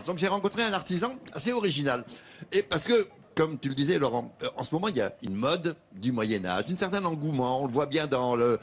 Donc j'ai rencontré un artisan assez original. Et parce que, comme tu le disais Laurent, en ce moment il y a une mode du Moyen-Âge, un certain engouement, on le voit bien dans le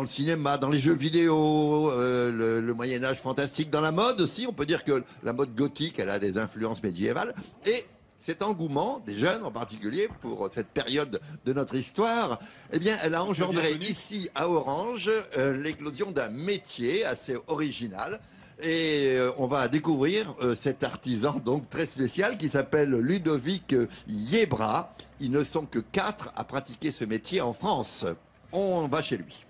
cinéma, dans les jeux vidéo, le Moyen-Âge fantastique, dans la mode aussi, on peut dire que la mode gothique, elle a des influences médiévales. Et cet engouement, des jeunes en particulier, pour cette période de notre histoire, eh bien, elle a engendré ici à Orange l'éclosion d'un métier assez original. Et on va découvrir cet artisan donc très spécial qui s'appelle Ludovic Yebra. Ils ne sont que 4 à pratiquer ce métier en France. On va chez lui.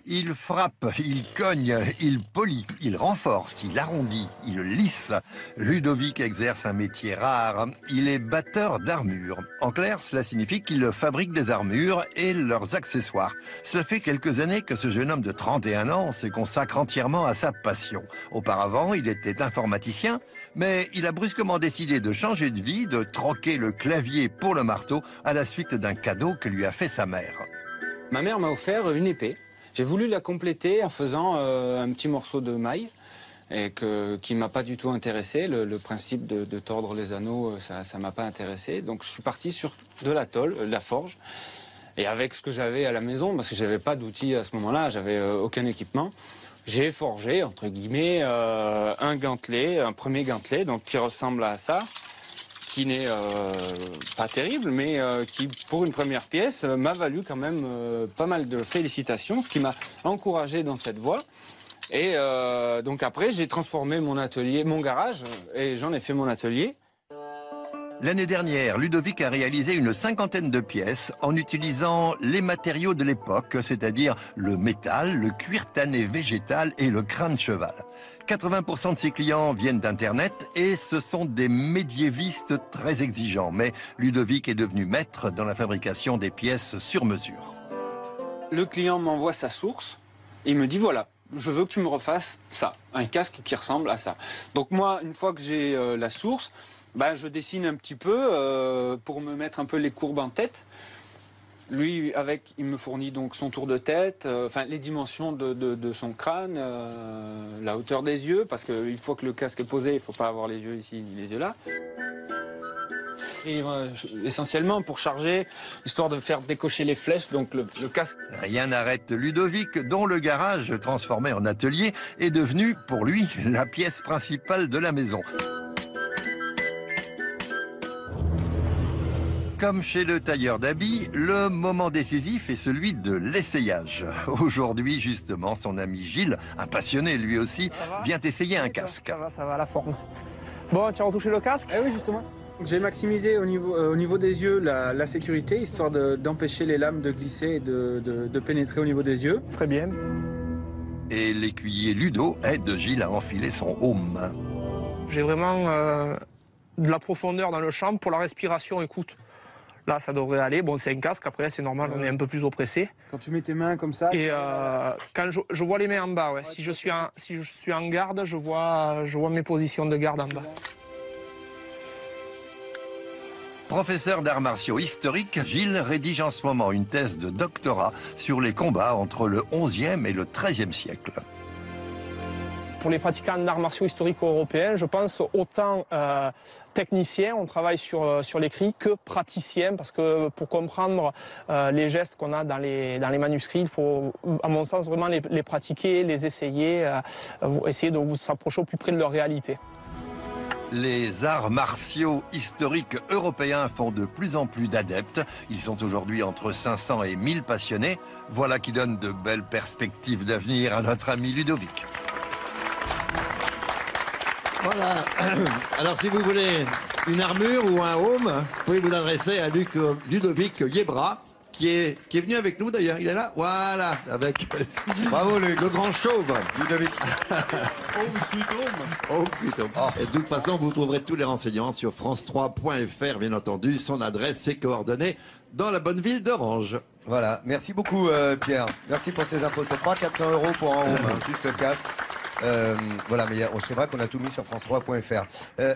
Il frappe, il cogne, il polit, il renforce, il arrondit, il lisse. Ludovic exerce un métier rare. Il est batteur d'armures. En clair, cela signifie qu'il fabrique des armures et leurs accessoires. Cela fait quelques années que ce jeune homme de 31 ans se consacre entièrement à sa passion. Auparavant, il était informaticien, mais il a brusquement décidé de changer de vie, de troquer le clavier pour le marteau à la suite d'un cadeau que lui a fait sa mère. Ma mère m'a offert une épée. J'ai voulu la compléter en faisant un petit morceau de maille qui m'a pas du tout intéressé. Le principe de tordre les anneaux, ça m'a pas intéressé. Donc je suis parti sur de la tôle, de la forge. Et avec ce que j'avais à la maison, parce que j'avais pas d'outils à ce moment-là, j'avais aucun équipement, j'ai forgé, entre guillemets, un gantelet, un premier gantelet, donc qui ressemble à ça, qui n'est pas terrible, mais qui, pour une première pièce, m'a valu quand même pas mal de félicitations, ce qui m'a encouragé dans cette voie. Et donc après, j'ai transformé mon atelier, mon garage, et j'en ai fait mon atelier. L'année dernière, Ludovic a réalisé une 50aine de pièces en utilisant les matériaux de l'époque, c'est-à-dire le métal, le cuir tanné végétal et le crin de cheval. 80% de ses clients viennent d'Internet et ce sont des médiévistes très exigeants. Mais Ludovic est devenu maître dans la fabrication des pièces sur mesure. Le client m'envoie sa source, et il me dit voilà, je veux que tu me refasses ça, un casque qui ressemble à ça. Donc moi, une fois que j'ai la source, je dessine un petit peu pour me mettre un peu les courbes en tête. Lui, il me fournit donc son tour de tête, les dimensions de son crâne, la hauteur des yeux, parce qu'une fois que le casque est posé, il ne faut pas avoir les yeux ici ni les yeux là. Et essentiellement pour charger, histoire de faire décocher les flèches, donc le casque. Rien n'arrête Ludovic, dont le garage, transformé en atelier, est devenu, pour lui, la pièce principale de la maison. Comme chez le tailleur d'habits, le moment décisif est celui de l'essayage. Aujourd'hui, justement, son ami Gilles, un passionné lui aussi, vient essayer un casque. Ça va, la forme. Bon, tu as retouché le casque? Eh oui, justement. J'ai maximisé au niveau des yeux la sécurité, histoire d'empêcher les lames de glisser et de pénétrer au niveau des yeux. Très bien. Et l'écuyer Ludo aide Gilles à enfiler son home. J'ai vraiment de la profondeur dans le champ pour la respiration, écoute. Là, ça devrait aller. Bon, c'est un casque, après, c'est normal, on est un peu plus oppressé. Quand tu mets tes mains comme ça... Et quand je vois les mains en bas, ouais. Si je suis en garde, je vois mes positions de garde en bas. Professeur d'arts martiaux historiques, Gilles rédige en ce moment une thèse de doctorat sur les combats entre le XIe et le XIIIe siècle. Pour les pratiquants d'arts martiaux historiques européens, je pense autant techniciens, on travaille sur l'écrit, que praticiens, parce que pour comprendre les gestes qu'on a dans les manuscrits, il faut, à mon sens, vraiment les pratiquer, les essayer, essayer de vous s'approcher au plus près de leur réalité. Les arts martiaux historiques européens font de plus en plus d'adeptes. Ils sont aujourd'hui entre 500 et 1000 passionnés. Voilà qui donne de belles perspectives d'avenir à notre ami Ludovic. Voilà. Alors si vous voulez une armure ou un home, vous pouvez vous adresser à Ludovic Yebra, qui est venu avec nous d'ailleurs. Il est là. Voilà. Avec bravo le grand chauve, Ludovic. Home sweet home. Home sweet home. Et de toute façon, vous trouverez tous les renseignements sur france3.fr, bien entendu, son adresse, ses coordonnées, dans la bonne ville d'Orange. Voilà, merci beaucoup Pierre. Merci pour ces infos. C'est 300-400 € pour un home, juste le casque. Voilà, mais c'est vrai qu'on a tout mis sur france3.fr.